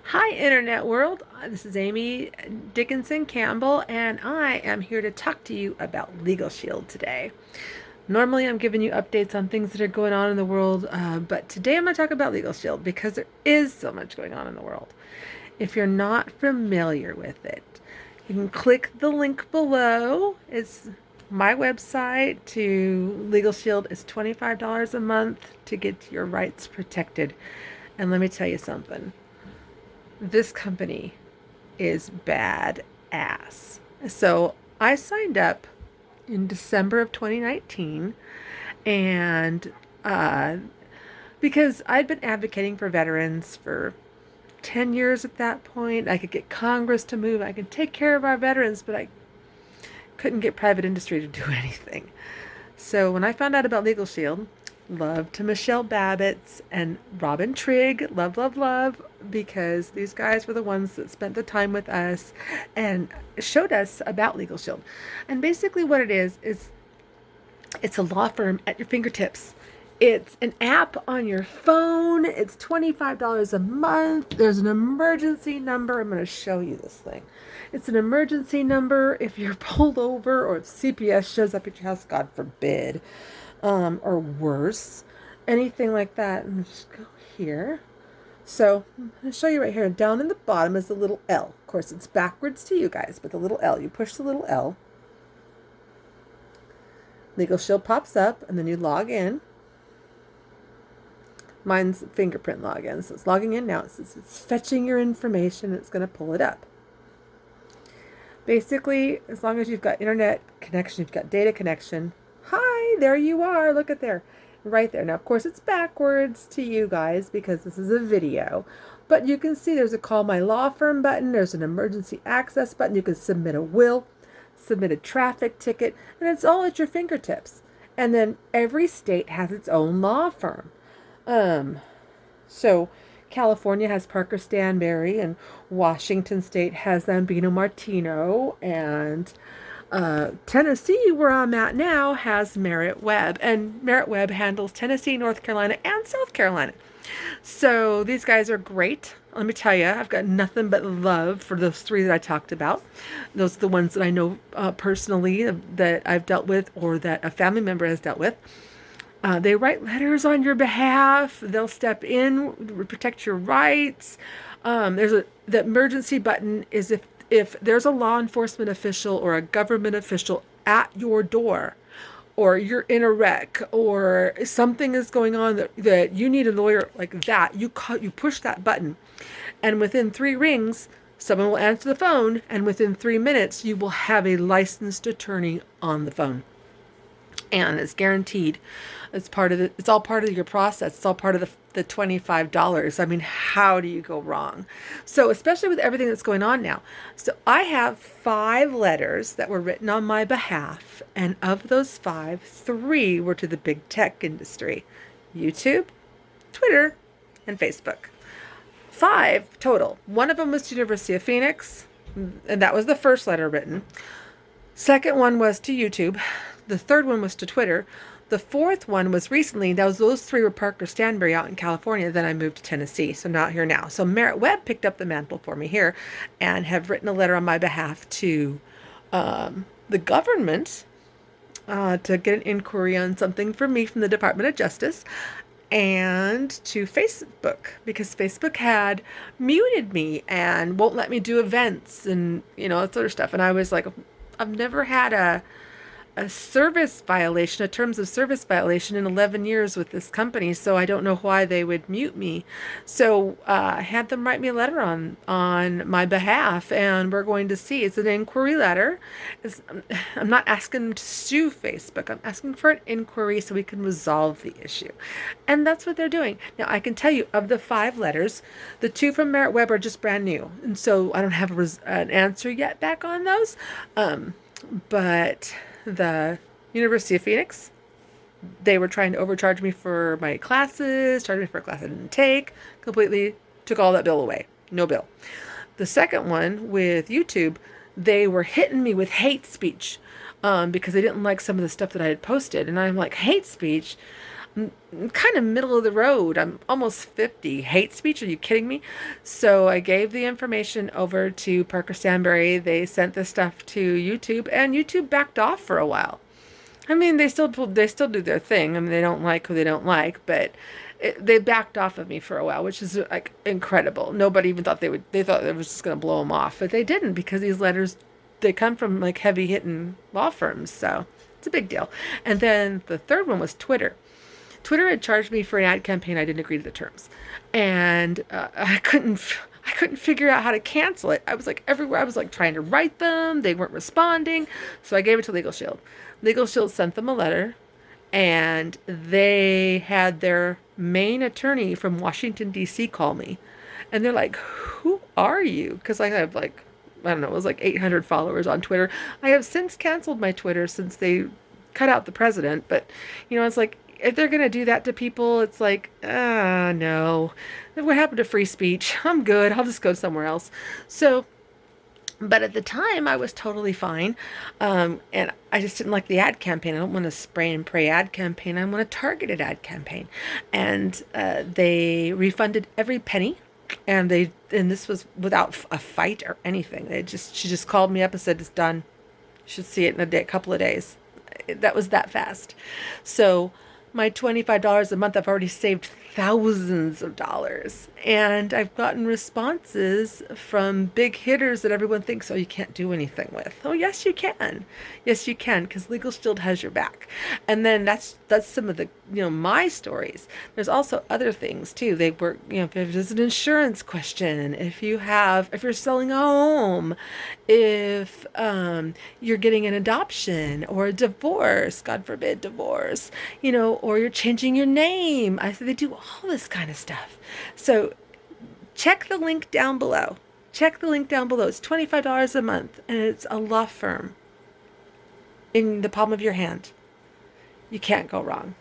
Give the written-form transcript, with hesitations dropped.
Hi, Internet world. This is Amy Dickinson Campbell, and I am here to talk to you about LegalShield today. Normally, I'm giving you updates on things that are going on in the world, but today I'm going to talk about LegalShield because there is so much going on in the world. If you're not familiar with it, you can click the link below. It's my website to LegalShield is $25 a month to get your rights protected. And let me tell you something. This company is bad ass. So I signed up in December of 2019 and because I'd been advocating for veterans for 10 years at that point. I could get Congress to move. I could take care of our veterans, but I couldn't get private industry to do anything. So when I found out about LegalShield, love to Michelle Babbitt's and Robin Trigg, love, love, love, because these guys were the ones that spent the time with us and showed us about LegalShield. And basically what it is it's a law firm at your fingertips. It's an app on your phone. It's $25 a month. There's an emergency number. I'm going to show you this thing. It's an emergency number if you're pulled over or if CPS shows up at your house, God forbid, or worse, anything like that. And just go here. So I'm going to show you right here. Down in the bottom is the little L. Of course, it's backwards to you guys, but the little L. You push the little L. LegalShield pops up, and then you log in. Mine's fingerprint login, so it's logging in now. It's fetching your information. It's going to pull it up. Basically, as long as you've got internet connection, you've got data connection. Hi, there you are. Look at there. Right there. Now, of course, it's backwards to you guys because this is a video. But you can see there's a Call My Law Firm button. There's an emergency access button. You can submit a will, submit a traffic ticket, and it's all at your fingertips. And then every state has its own law firm. So California has Parker Stanberry, and Washington State has Zambino Martino, and Tennessee, where I'm at now, has Merritt Webb, and Merritt Webb handles Tennessee, North Carolina, and South Carolina. So these guys are great. Let me tell you, I've got nothing but love for those three that I talked about. Those are the ones that I know personally that I've dealt with or that a family member has dealt with. They write letters on your behalf. They'll step in, protect your rights. The emergency button is if there's a law enforcement official or a government official at your door, or you're in a wreck, or something is going on that you need a lawyer like that, you push that button, and within 3 rings, someone will answer the phone, and within 3 minutes, you will have a licensed attorney on the phone. And it's guaranteed. It's all part of your process. It's all part of the $25. I mean, how do you go wrong? So, especially with everything that's going on now. So, I have 5 letters that were written on my behalf. And of those 5, 3 were to the big tech industry: YouTube, Twitter, and Facebook. 5 total. One of them was to University of Phoenix, and that was the first letter written. Second one was to YouTube. The third one was to Twitter. The fourth one was recently. Those 3 were Parker Stanberry out in California. Then I moved to Tennessee, so I'm not here now. So Merritt Webb picked up the mantle for me here and have written a letter on my behalf to the government to get an inquiry on something for me from the Department of Justice, and to Facebook because Facebook had muted me and won't let me do events and that sort of stuff. And I was like, I've never had a service violation, a terms of service violation in 11 years with this company, so I don't know why they would mute me. So I had them write me a letter on my behalf, and we're going to see. It's an inquiry letter. I'm not asking them to sue Facebook. I'm asking for an inquiry so we can resolve the issue. And that's what they're doing. Now, I can tell you, of the 5 letters, the 2 from Merritt Webb are just brand new, and so I don't have an answer yet back on those. But the University of Phoenix, they were trying to overcharge me for my classes, charged me for a class I didn't take, completely took all that bill away. No bill. The second one with YouTube, they were hitting me with hate speech because they didn't like some of the stuff that I had posted. And I'm like, hate speech? kind of middle of the road. I'm almost 50. Hate speech? Are you kidding me? So I gave the information over to Parker Stanberry. They sent the stuff to YouTube, and YouTube backed off for a while. I mean, they still do their thing. I mean, they don't like who they don't like, but they backed off of me for a while, which is like incredible. Nobody even thought they would. They thought it was just going to blow them off, but they didn't, because these letters, they come from like heavy hitting law firms, so it's a big deal. And then the third one was Twitter. Twitter had charged me for an ad campaign. I didn't agree to the terms, and I couldn't figure out how to cancel it. I was like everywhere. I was like trying to write them. They weren't responding. So I gave it to LegalShield. LegalShield sent them a letter, and they had their main attorney from Washington, D.C. call me. And they're like, "Who are you?" Because I have like, I don't know, it was like 800 followers on Twitter. I have since canceled my Twitter since they cut out the president. But, it's like, if they're going to do that to people, it's like, no. What happened to free speech? I'm good. I'll just go somewhere else. So, but at the time, I was totally fine. And I just didn't like the ad campaign. I don't want a spray and pray ad campaign. I want a targeted ad campaign. And they refunded every penny. And this was without a fight or anything. She just called me up and said, it's done. You should see it in a couple of days. That was that fast. So my $25 a month, I've already saved thousands of dollars. And I've gotten responses from big hitters that everyone thinks, oh, you can't do anything with. Oh, yes, you can. Yes, you can, because LegalShield has your back. And then that's some of the, my stories. There's also other things too. They work, if there's an insurance question, if you're selling a home, if you're getting an adoption or a divorce, God forbid divorce, or you're changing your name. I said they do all this kind of stuff. So check the link down below. Check the link down below. It's $25 a month, and it's a law firm in the palm of your hand. You can't go wrong.